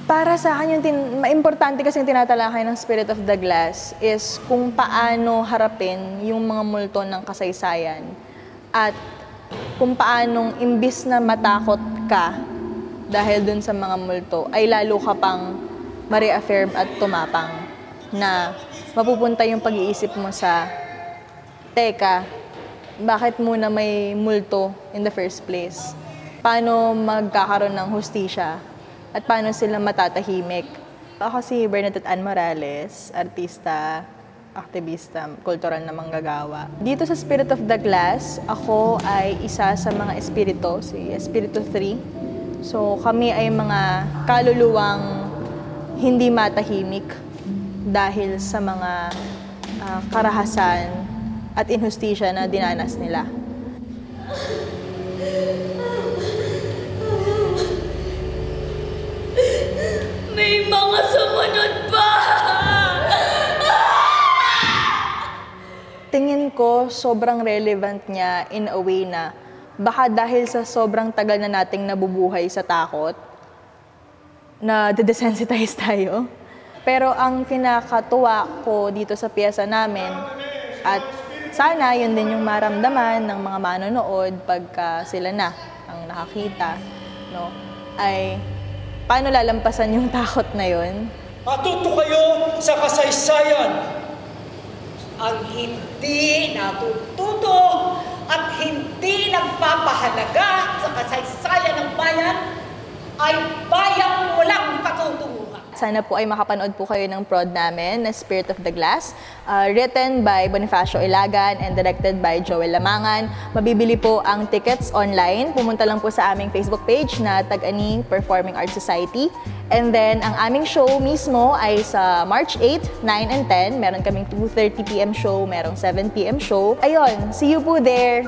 Para sa akin, importante kasi yung tinatalakay ng Spirit of the Glass is kung paano harapin yung mga multo ng kasaysayan at kung paanong imbis na matakot ka dahil dun sa mga multo, ay lalo ka pang ma-reaffirm at tumapang na mapupunta yung pag-iisip mo sa, teka, bakit muna may multo in the first place? Paano magkakaroon ng hustisya? At paano sila matatahimik? Ako si Bernadette Ann Morales, artista, aktivista, kultural na manggagawa. Dito sa Spirit of the Glass, ako ay isa sa mga espiritu, si Espiritu 3. So kami ay mga kaluluwang hindi matahimik dahil sa mga karahasan at inhustisya na dinanas nila. May mga sumunod pa! Tingin ko, sobrang relevant niya in a way na baka dahil sa sobrang tagal na nating nabubuhay sa takot, na desensitize tayo. Pero ang kinakatuwa ko dito sa piyesa namin, at sana yun din yung maramdaman ng mga manonood pagka sila na ang nakakita, no, ay paano lalampasan yung takot na yun? Matuto kayo sa kasaysayan. Ang hindi natututo at hindi nagpapahalaga sa kasaysayan ng bayan ay bayang walang patutunguhan. Sana po ay makapanood po kayo ng prod namin na Spirit of the Glass, written by Bonifacio Ilagan and directed by Joel Lamangan. Mabibili po ang tickets online. Pumunta lang po sa aming Facebook page na Tag-Ani Performing Arts Society. And then, ang aming show mismo ay sa March 8, 9, and 10. Meron kaming 2:30 p.m. show, merong 7 p.m. show. Ayun, see you po there!